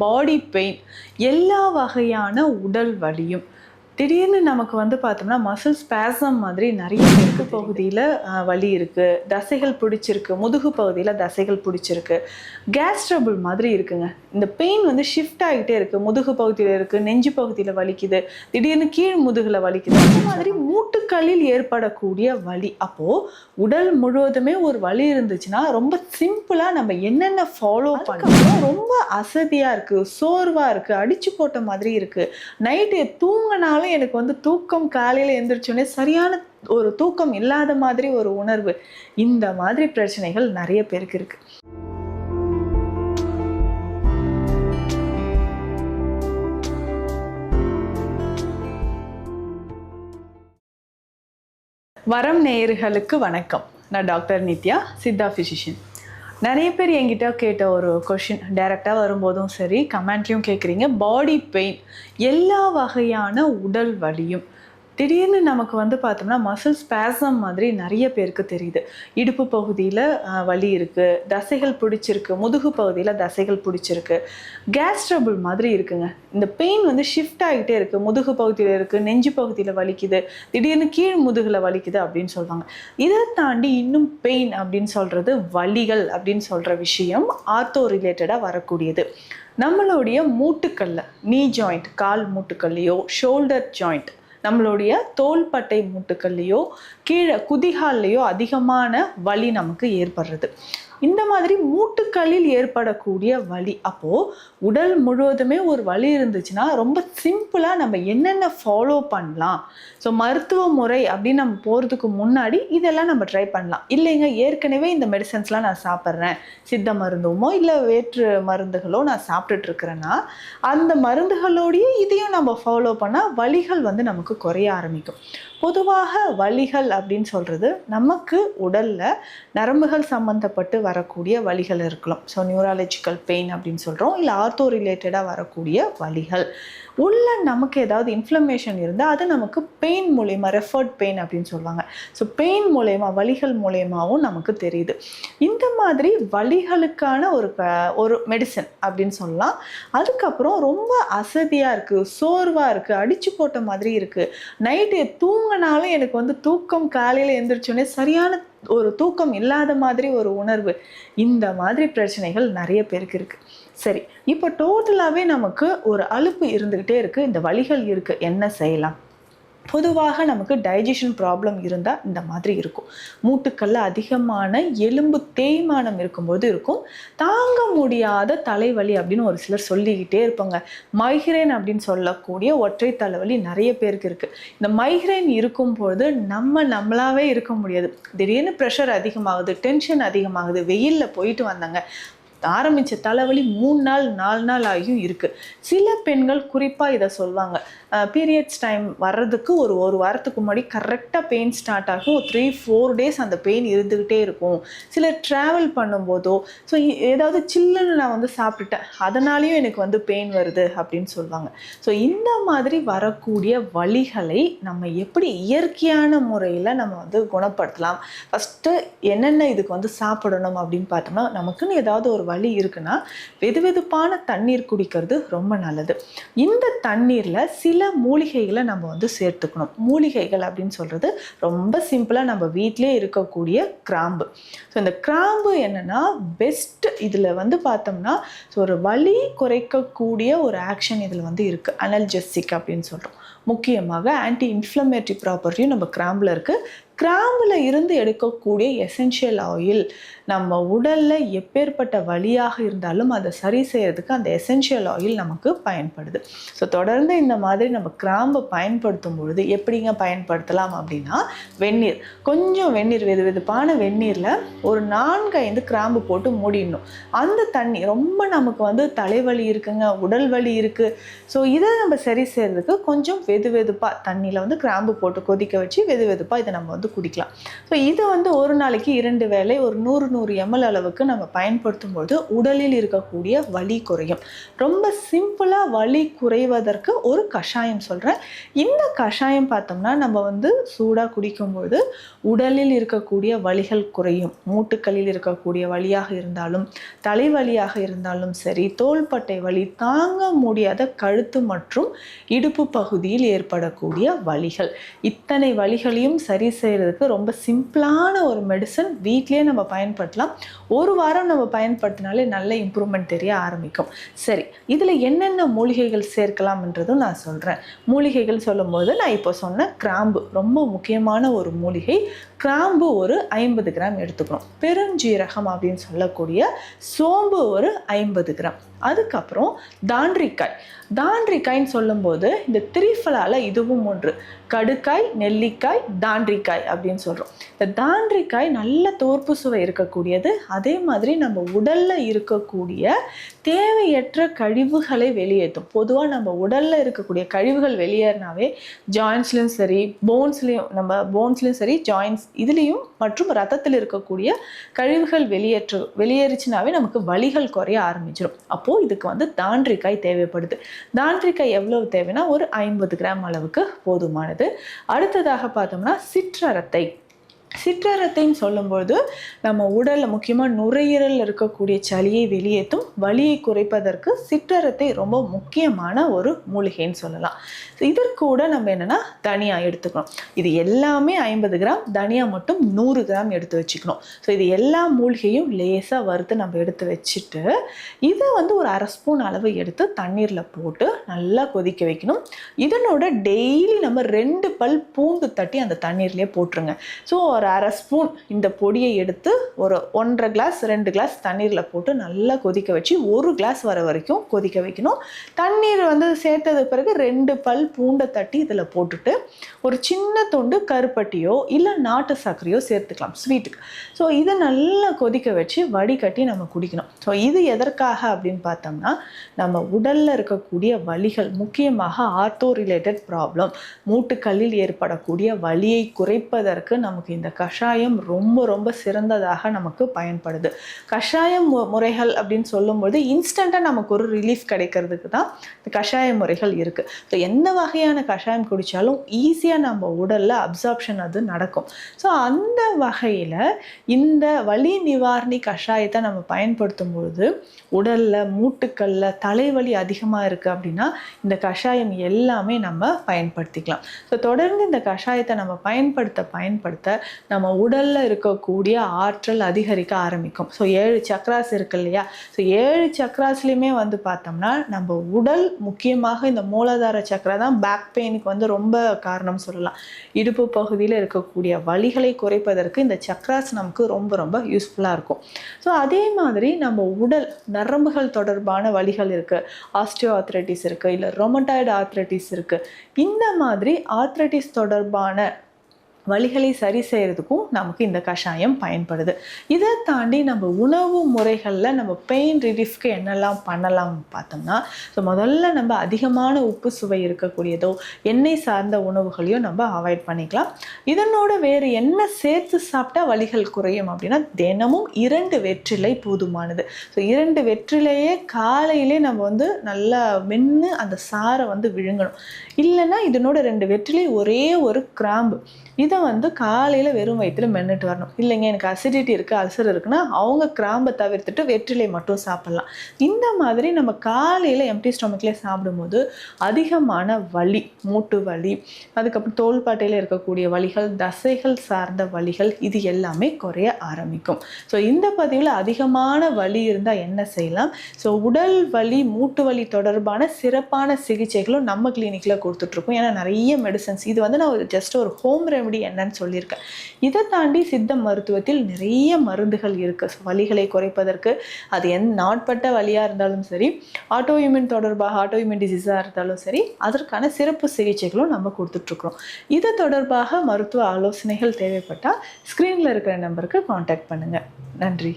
Body pain, எல்லா வகையான உடல் வலியும். திடீர்னு நமக்கு வந்து பார்த்தோம்னா, மசில் ஸ்பாசம் மாதிரி நிறைய பேருக்கு பகுதியில வலி இருக்கு. தசைகள் பிடிச்சிருக்கு. முதுகு பகுதியில தசைகள் பிடிச்சிருக்கு. கேஸ் ட்ரபிள் மாதிரி இருக்குங்க. இந்த பெயின் வந்து ஷிஃப்ட் ஆகிட்டே இருக்கு. முதுகு பகுதியில இருக்கு, நெஞ்சு பகுதியில வலிக்குது, திடீர்னு கீழ் முதுகுல வலிக்குது. இந்த மாதிரி மூட்டுக்களில் ஏற்படக்கூடிய வலி. அப்போ உடல் முழுவதுமே ஒரு வலி இருந்துச்சுன்னா, ரொம்ப சிம்பிளா நம்ம என்னென்ன ஃபாலோ பண்ணணும், ரொம்ப அசதியா இருக்கு, சோர்வா இருக்கு, அடிச்சு போட்ட மாதிரி இருக்கு, நைட்டு தூங்கினாலும் எனக்கு வந்து தூக்கம், காலையில எந்திரிச்சோடனே சரியான ஒரு தூக்கம் இல்லாத மாதிரி ஒரு உணர்வு, இந்த மாதிரி பிரச்சனைகள் நிறைய பேருக்கு இருக்கு. வரம் நேயர்களுக்கு வணக்கம். நான் டாக்டர் நித்யா, சித்தா ஃபிசிஷியன். நிறைய பேர் என்கிட்ட கேட்ட ஒரு கொஷின், டைரெக்டாக வரும்போதும் சரி, கமெண்ட்லையும் கேட்குறீங்க, பாடி பெயின், எல்லா வகையான உடல் வலியும். திடீர்னு நமக்கு வந்து பார்த்தோம்னா, மசில் ஸ்பாசம் மாதிரி நிறைய பேருக்கு தெரியுது. இடுப்பு பகுதியில் வலி இருக்குது, தசைகள் பிடிச்சிருக்கு, முதுகு பகுதியில் தசைகள் பிடிச்சிருக்கு, கேஸ் ட்ரபிள் மாதிரி இருக்குங்க. இந்த பெயின் வந்து ஷிஃப்ட் ஆகிட்டே இருக்குது. முதுகு பகுதியில் இருக்குது, நெஞ்சு பகுதியில் வலிக்குது, திடீர்னு கீழ் முதுகில் வலிக்குது அப்படின்னு சொல்லுவாங்க. இதை தாண்டி இன்னும் பெயின் அப்படின்னு சொல்கிறது, வலிகள் அப்படின்னு சொல்கிற விஷயம் ஆர்த்தோ ரிலேட்டடாக வரக்கூடியது. நம்மளுடைய மூட்டுக்கல்ல, நீ ஜாயிண்ட், கால் மூட்டுக்கல்லையோ, ஷோல்டர் ஜாயிண்ட், நம்மளுடைய தோள்பட்டை மூட்டுக்கள்லையோ, கீழே குதிகால்லையோ அதிகமான வலி நமக்கு ஏற்படுறது. இந்த மாதிரி மூட்டுக்களில் ஏற்படக்கூடிய வலி. அப்போது உடல் முழுவதுமே ஒரு வலி இருந்துச்சுன்னா, ரொம்ப சிம்பிளாக நம்ம என்னென்ன ஃபாலோ பண்ணலாம். ஸோ மருத்துவ முறை அப்படின்னு நம்ம போகிறதுக்கு முன்னாடி இதெல்லாம் நம்ம ட்ரை பண்ணலாம். இல்லைங்க, ஏற்கனவே இந்த மெடிசன்ஸ்லாம் நான் சாப்பிட்றேன், சித்த மருந்துமோ இல்லை வேற்று மருந்துகளோ நான் சாப்பிட்டுட்ருக்கிறேன்னா, அந்த மருந்துகளோடையே இதையும் நம்ம ஃபாலோ பண்ணால் வலிகள் வந்து நமக்கு குறைய ஆரம்பிக்கும். பொதுவாக வலிகள் அப்படின்னு சொல்கிறது, நமக்கு உடலில் நரம்புகள் சம்மந்தப்பட்டு வரக்கூடிய வலிகள் இருக்கலாம். ஸோ நியூராலஜிக்கல் பெயின் அப்படின்னு சொல்கிறோம், இல்லை ஆர்த்தோ ரிலேட்டடாக வரக்கூடிய வலிகள். உள்ள நமக்கு ஏதாவது இன்ஃப்ளமேஷன் இருந்தால் அது நமக்கு பெயின் மூலயமா, ரெஃபர்ட் பெயின் அப்படின்னு சொல்லுவாங்க. ஸோ பெயின் மூலயமா, வலிகள் மூலயமாவும் நமக்கு தெரியுது. இந்த மாதிரி வலிகளுக்கான ஒரு மெடிசன் அப்படின்னு சொல்லலாம். அதுக்கப்புறம் ரொம்ப அசதியாக இருக்குது, சோர்வாக இருக்குது, அடிச்சு போட்ட மாதிரி இருக்குது, நைட்டு தூங்கினாலும் எனக்கு வந்து தூக்கம், காலையில் எந்திரிச்சோடனே சரியான ஒரு தூக்கம் இல்லாத மாதிரி ஒரு உணர்வு, இந்த மாதிரி பிரச்சனைகள் நிறைய பேருக்கு இருக்குது. சரி, இப்போ டோட்டலாகவே நமக்கு ஒரு அலுப்பு இருந்துக்கிட்டே இருக்குது, இந்த வலிகள் இருக்குது, என்ன செய்யலாம்? பொதுவாக நமக்கு டைஜஷன் ப்ராப்ளம் இருந்தால் இந்த மாதிரி இருக்கும். மூட்டுக்கல்ல அதிகமான எலும்பு தேய்மானம் இருக்கும்போது இருக்கும். தாங்க முடியாத தலைவலி அப்படின்னு ஒரு சிலர் சொல்லிக்கிட்டே இருப்பாங்க. மைக்ரேன் அப்படின்னு சொல்லக்கூடிய ஒற்றை தலைவலி நிறைய பேருக்கு இருக்குது. இந்த மைக்ரேன் இருக்கும்பொழுது நம்மளாவே இருக்க முடியாது. திடீர்னு ப்ரெஷர் அதிகமாகுது, டென்ஷன் அதிகமாகுது, வெயிலில் போயிட்டு வந்தாங்க, ஆரம்பித்த தலைவலி 3 நாள் 4 நாள் ஆகியும் இருக்குது. சில பெண்கள் குறிப்பாக இதை சொல்லுவாங்க, பீரியட்ஸ் டைம் வர்றதுக்கு ஒரு வாரத்துக்கு முன்னாடி கரெக்டாக பெயின் ஸ்டார்ட் ஆகும். 3-4 டேஸ் அந்த பெயின் இருந்துக்கிட்டே இருக்கும். சில ட்ராவல் பண்ணும்போதோ, ஸோ ஏதாவது சில்லுன்னு நான் வந்து சாப்பிட்டுட்டேன், அதனாலேயும் எனக்கு வந்து பெயின் வருது அப்படின்னு சொல்லுவாங்க. ஸோ இந்த மாதிரி வரக்கூடிய வலிகளை நம்ம எப்படி இயற்கையான முறையில் நம்ம வந்து குணப்படுத்தலாம்? ஃபஸ்ட்டு என்னென்ன இதுக்கு வந்து சாப்பிடணும் அப்படின்னு பார்த்தோம்னா, நமக்குன்னு ஏதாவது ஒரு வலி இருக்குன்னா வெதுவெதுப்பான தண்ணீர் குடிக்கிறது ரொம்ப நல்லது. இந்த தண்ணீரில் சில மூலிகைகளை நம்ம வந்து சேர்த்துக்கணும். மூலிகைகள் அப்படின்னு சொல்கிறது ரொம்ப சிம்பிளாக நம்ம வீட்டிலே இருக்கக்கூடிய கிராம்பு. ஸோ இந்த கிராம்பு என்னென்னா பெஸ்ட். இதில் வந்து பார்த்தோம்னா ஒரு வலி குறைக்கக்கூடிய ஒரு ஆக்ஷன் இதில் வந்து இருக்குது. அனல்ஜெசிக் அப்படின்னு சொல்கிறோம். முக்கியமாக ஆன்டி இன்ஃப்ளமேட்டரி ப்ராப்பர்ட்டியும் நம்ம கிராம்பில் இருக்குது. கிராம்பில் இருந்து எடுக்கக்கூடிய எசென்ஷியல் ஆயில் நம்ம உடலில் எப்பேற்பட்ட வலியாக இருந்தாலும் அதை சரி செய்கிறதுக்கு அந்த எசென்ஷியல் ஆயில் நமக்கு பயன்படுது. ஸோ தொடர்ந்து இந்த மாதிரி நம்ம கிராம்பை பயன்படுத்தும் பொழுது எப்படிங்க பயன்படுத்தலாம் அப்படின்னா, வெந்நீர், கொஞ்சம் வெந்நீர், வெதுவெதுப்பான வெந்நீரில் ஒரு 4-5 கிராம்பு போட்டு மூடிடணும். அந்த தண்ணி ரொம்ப நமக்கு வந்து தலைவலி இருக்குங்க, உடல் வலி இருக்குது, ஸோ இதை நம்ம சரி செய்கிறதுக்கு கொஞ்சம் வெதுவெதுப்பாக தண்ணியில் வந்து கிராம்பு போட்டு கொதிக்க வச்சு வெதுவெதுப்பாக இதை நம்ம வந்து குடிக்கலாம். ஸோ இது வந்து ஒரு நாளைக்கு 2 வேளை ஒரு 100 100 ml அளவுக்கு நம்ம பயன்படுத்தும் பொழுது உடலில் இருக்கக்கூடிய வலி குறையும். ரொம்ப சிம்பிளாக வலி குறைவதற்கு ஒரு கஷாயம் சொல்கிறேன். இந்த கஷாயம் பார்த்தோம்னா நம்ம வந்து சூடாக குடிக்கும்பொழுது உடலில் இருக்கக்கூடிய வலிகள் குறையும். மூட்டுக்களில் இருக்கக்கூடிய வலியாக இருந்தாலும், தலைவலியாக இருந்தாலும் சரி, தோள்பட்டை வலி, தாங்க முடியாத கழுத்து மற்றும் இடுப்பு பகுதியில் ஏற்படக்கூடிய வலிகள், இத்தனை வலிகளையும் சரி செய்கிறதுக்கு ரொம்ப சிம்பிளான ஒரு மெடிசன் வீட்டிலேயே நம்ம பயன்படுத்தலாம். ஒரு வாரம் நம்ம பயன்படுத்தினாலே நல்ல இம்ப்ரூவ்மெண்ட் தெரிய ஆரம்பிக்கும். சரி, இதில் என்னென்ன மூலிகைகள் சேர்க்கலாம்ன்றதும் நான் சொல்கிறேன். மூலிகைகள் சொல்லும்போது நான் இப்போ சொன்ன கிராம்பு ரொம்ப முக்கியமான ஒரு மூலிகை. கிராம்பு ஒரு 50 கிராம் எடுத்துக்கணும். பெருஞ்சீரகம் அப்படின்னு சொல்லக்கூடிய சோம்பு ஒரு 50 கிராம். அதுக்கப்புறம் தாண்டிக்காய். தாண்டிக்காய்ன்னு சொல்லும்போது இந்த திரிஃபலால இதுவும் ஒன்று. கடுக்காய், நெல்லிக்காய், தாண்டிக்காய் அப்படின்னு சொல்கிறோம். இந்த தாண்டிக்காய் நல்ல தோற்பு சுவை இருக்கக்கூடியது. அதே மாதிரி நம்ம உடலில் இருக்கக்கூடிய தேவையற்ற கழிவுகளை வெளியேற்றும். பொதுவாக நம்ம உடலில் இருக்கக்கூடிய கழிவுகள் வெளியேறினாவே ஜாயின்ஸ்லையும் சரி, போன்ஸ்லையும் சரி, ஜாயின்ஸ் இதுலேயும் மற்றும் ரத்தத்தில் இருக்கக்கூடிய கழிவுகள் வெளியேறிச்சுனாவே நமக்கு வலிகள் குறைய ஆரம்பிச்சிடும். அப்போது இதுக்கு வந்து தாண்டிக்காய் தேவைப்படுது. தாண்டிக்காய் எவ்வளவு தேவைன்னா ஒரு 50 கிராம் அளவுக்கு போதுமானது. அடுத்ததாக பார்த்தோம்னா சிற்றரத்தைன்னு சொல்லும்பொழுது நம்ம உடலில் முக்கியமாக நுரையீரலில் இருக்கக்கூடிய சளியை வெளியேற்றும். வலியை குறைப்பதற்கு சிற்றரத்தை ரொம்ப முக்கியமான ஒரு மூலிகைன்னு சொல்லலாம். இதற்கூட நம்ம என்னென்னா தனியா எடுத்துக்கணும். இது எல்லாமே 50 கிராம், தனியா மட்டும் 100 கிராம் எடுத்து வச்சுக்கணும். ஸோ இது எல்லா மூலிகையும் லேசாக வறுத்து நம்ம எடுத்து வச்சுட்டு இதை வந்து ஒரு 1/2 ஸ்பூன் அளவு எடுத்து தண்ணீரில் போட்டு நல்லா கொதிக்க வைக்கணும். இதனோட டெய்லி நம்ம 2 பல் பூண்டு தட்டி அந்த தண்ணீர்லேயே போட்டுருங்க. ஸோ ஒரு 1/2 ஸ்பூன் இந்த பொடியை எடுத்து ஒரு 1.5 கிளாஸ் 2 கிளாஸ் தண்ணீரில் போட்டு நல்லா கொதிக்க வச்சு 1 கிளாஸ் வர வரைக்கும் கொதிக்க வைக்கணும். தண்ணீர் வந்து சேர்த்தது பிறகு 2 பல் பூண்டை தட்டி இதில் போட்டுட்டு ஒரு சின்ன துண்டு கருப்பட்டியோ இல்லை நாட்டு சர்க்கரையோ சேர்த்துக்கலாம் ஸ்வீட்டுக்கு. ஸோ இதை நல்லா கொதிக்க வச்சு வடிகட்டி நம்ம குடிக்கணும். ஸோ இது எதற்காக அப்படின்னு பார்த்தோம்னா நம்ம உடலில் இருக்கக்கூடிய வலிகள், முக்கியமாக ஆர்த்தோ ரிலேட்டட் ப்ராப்ளம், மூட்டுக்களில் ஏற்படக்கூடிய வலியை குறைப்பதற்கு நமக்கு இந்த கஷாயம் ரொம்ப ரொம்ப சிறந்ததாக நமக்கு பயன்படுது. கஷாயம் முறைகள் அப்படின்னு சொல்லும்போது இன்ஸ்டண்ட்டாக நமக்கு ஒரு ரிலீஃப் கிடைக்கிறதுக்கு தான் இந்த கஷாய முறைகள் இருக்குது. ஸோ எந்த வகையான கஷாயம் குடித்தாலும் ஈஸியாக நம்ம உடலில் அப்சார்ப்ஷன் அது நடக்கும். ஸோ அந்த வகையில் இந்த வலி நிவாரணி கஷாயத்தை நம்ம பயன்படுத்தும் பொழுது உடலில், மூட்டுக்களில் தலைவலி அதிகமாக இருக்குது அப்படின்னா இந்த கஷாயம் எல்லாமே நம்ம பயன்படுத்திக்கலாம். ஸோ தொடர்ந்து இந்த கஷாயத்தை நம்ம பயன்படுத்த நம்ம உடலில் இருக்கக்கூடிய ஆற்றல் அதிகரிக்க ஆரம்பிக்கும். ஸோ 7 சக்ராஸ் இருக்கு இல்லையா? ஸோ 7 சக்ராஸ்லையுமே வந்து பார்த்தோம்னா நம்ம உடல், முக்கியமாக இந்த மூலாதார சக்ரா தான் பேக் பெயினுக்கு வந்து ரொம்ப காரணம் சொல்லலாம். இடுப்பு பகுதியில் இருக்கக்கூடிய வலிகளை குறைப்பதற்கு இந்த சக்ராஸ் நமக்கு ரொம்ப ரொம்ப யூஸ்ஃபுல்லாக இருக்கும். ஸோ அதே மாதிரி நம்ம உடல் நரம்புகள் தொடர்பான வலிகள் இருக்குது, ஆஸ்டியோ ஆர்த்ரைட்டிஸ் இருக்குது, இல்லை ரொமட்டாய்டு ஆர்த்ரைட்டிஸ் இருக்குது. இந்த மாதிரி ஆர்த்ரைட்டிஸ் தொடர்பான வலிகளை சரி செய்கிறதுக்கும் நமக்கு இந்த கஷாயம் பயன்படுது. இதை தாண்டி நம்ம உணவு முறைகளில் நம்ம பெயின் ரிலீஃப்க்கு என்னெல்லாம் பண்ணலாம் பார்த்தோம்னா, ஸோ முதல்ல நம்ம அதிகமான உப்பு சுவை இருக்கக்கூடியதோ எண்ணெய் சார்ந்த உணவுகளையோ நம்ம அவாய்ட் பண்ணிக்கலாம். இதனோட வேறு என்ன சேர்த்து சாப்பிட்டா வலிகள் குறையும் அப்படின்னா தினமும் 2 வெற்றிலை போதுமானது. ஸோ 2 வெற்றிலையே காலையிலே நம்ம வந்து நல்லா மென்று அந்த சாரை வந்து விழுங்கணும். இல்லைன்னா இதனோட 2 வெற்றிலை, ஒரே ஒரு கிராம்பு, இதை வந்து காலையில் வெறும் வயிற்றுல மென்னுட்டு வரணும். இல்லைங்க எனக்கு அசிடிட்டி இருக்குது, அல்சர் இருக்குன்னா அவங்க கிராம்பை தவிர்த்துட்டு வெற்றிலை மட்டும் சாப்பிட்லாம். இந்த மாதிரி நம்ம காலையில் எம்டி ஸ்டொமக்லேயே சாப்பிடும்போது அதிகமான வலி, மூட்டு வலி, அதுக்கப்புறம் தோள்பட்டையில் இருக்கக்கூடிய வலிகள், தசைகள் சார்ந்த வலிகள், இது எல்லாமே குறைய ஆரம்பிக்கும். ஸோ இந்த பதிவில் அதிகமான வலி இருந்தால் என்ன செய்யலாம்? ஸோ உடல் வலி, மூட்டு வலி தொடர்பான சிறப்பான சிகிச்சைகளும் நம்ம கிளினிக்கில் கொடுத்துட்ருக்கோம். ஏன்னா நிறைய மெடிசன்ஸ், இது வந்து நான் ஜஸ்ட் ஒரு ஹோம் ரெமெடி என்னன்னு சொல்லியிருக்கேன். இதை தாண்டி சித்த மருத்துவத்தில் நிறைய மருந்துகள் இருக்குது வலிகளை குறைப்பதற்கு. அது நாட்பட்ட வலியாக இருந்தாலும் சரி, ஆட்டோஇம்யூன் தொடர்பாக ஆட்டோஇம்யூன் டிசீஸாக இருந்தாலும் சரி, அதற்கான சிறப்பு சிகிச்சைகளும் நம்ம கொடுத்துட்ருக்குறோம். இது தொடர்பாக மருத்துவ ஆலோசனைகள் தேவைப்பட்டால் ஸ்க்ரீனில் இருக்கிற நம்பருக்கு காண்டாக்ட் பண்ணுங்கள். நன்றி.